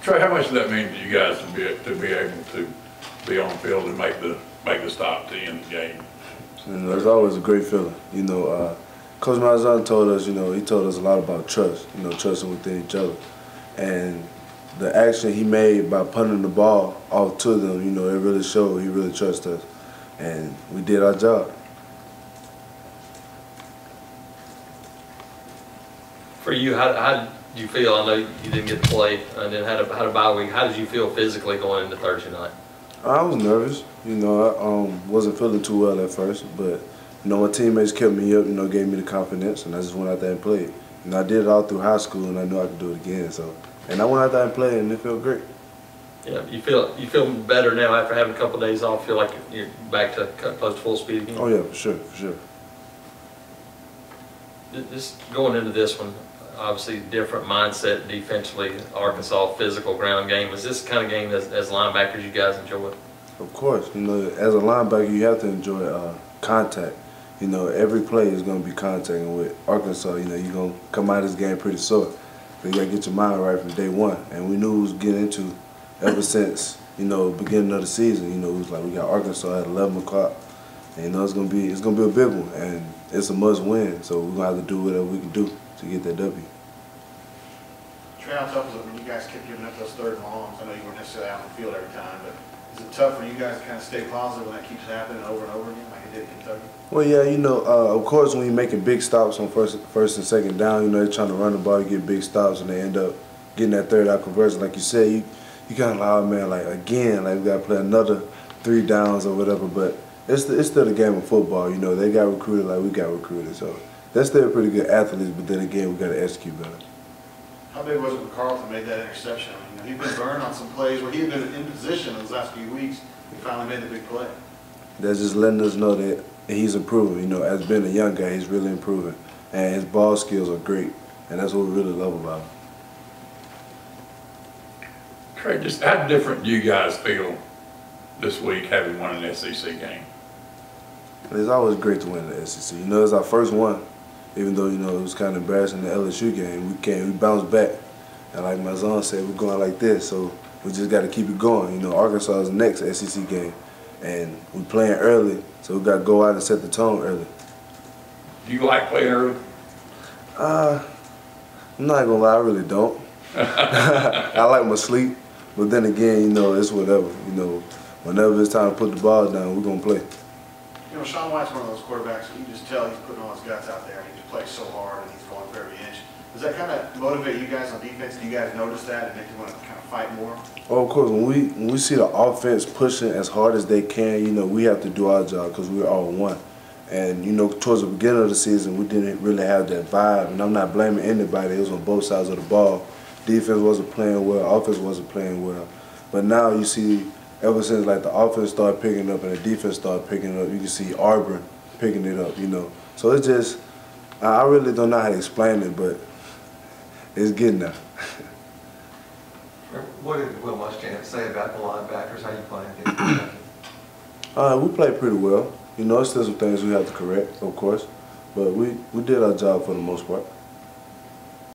Trey, how much does that mean to you guys to be able to be on the field and make the stop to end the game? You know, it's always a great feeling. You know, Coach Malzahn told us, you know, he told us a lot about trust. You know, trusting within each other, and the action he made by punting the ball off to them, you know, it really showed he really trusts us, and we did our job. For you, how did you feel? I know you didn't get to play and then had a bye week. How did you feel physically going into Thursday night? I was nervous. You know, I wasn't feeling too well at first, but you know, my teammates kept me up. You know, gave me the confidence, and I just went out there and played. And I did it all through high school, and I knew I could do it again. So, and I went out there and played, and it felt great. Yeah, you feel better now after having a couple of days off. Feel like you're back to close to full speed again. Oh yeah, for sure, for sure. Just going into this one, obviously different mindset defensively. Arkansas physical ground game. Is this the kind of game as linebackers you guys enjoy? Of course, you know, as a linebacker, you have to enjoy contact. You know, every play is going to be contact, and with Arkansas, you know, you're going to come out of this game pretty sore. So you got to get your mind right from day one. And we knew we was getting into ever since, you know, beginning of the season. You know, it was like we got Arkansas at 11 o'clock, and you know it's gonna be a big one, and it's a must win. So we're gonna have to do whatever we can do to get that W. Trey, how tough is it when you guys kept giving up those third and longs? I know you weren't necessarily out on the field every time, but is it tough for you guys to kind of stay positive when that keeps happening over and over again, like it did in Kentucky? Well, yeah, you know, of course, when you're making big stops on first and second down, you know, they're trying to run the ball to get big stops, and they end up getting that third out conversion. Like you said, you kind of like, oh, man, like, again, like, we got to play another 3 downs or whatever, but it's still a game of football. You know, they got recruited like we got recruited, so they're still pretty good athletes, but then again, we got to execute better. How big was it when Carlton made that interception? I mean, he'd been burned on some plays where he had been in position those last few weeks. He finally made the big play. That's just letting us know that he's improving. You know, as being a young guy, he's really improving, and his ball skills are great, and that's what we really love about him. Trey, just how different do you guys feel this week having won an SEC game? It's always great to win the SEC. You know, it's our first one, even though, you know, it was kind of embarrassing the LSU game. We bounced back, and like Malzahn said, we're going like this, so we just got to keep it going. You know, Arkansas is the next SEC game, and we're playing early, so we got to go out and set the tone early. Do you like playing early? I'm not gonna lie, I really don't. I like my sleep, but then again, you know, it's whatever. You know, whenever it's time to put the ball down, we're gonna play. You know, Sean White's one of those quarterbacks, you can just tell he's putting all his guts out there, and he just plays so hard, and he's going for every inch. Does that kind of motivate you guys on defense? Do you guys notice that and make you want to kind of fight more? Oh, of course, when we see the offense pushing as hard as they can, you know, we have to do our job because we're all one. And, you know, towards the beginning of the season, we didn't really have that vibe. And I'm not blaming anybody. It was on both sides of the ball. Defense wasn't playing well. Offense wasn't playing well. But now you see, ever since, like, the offense started picking up and the defense started picking up, you can see Auburn picking it up, you know. So it's just, I really don't know how to explain it, but it's getting there. What did Will Muschamp say about the linebackers? How you playing? We played pretty well. You know, there's still some things we have to correct, of course, but we did our job for the most part.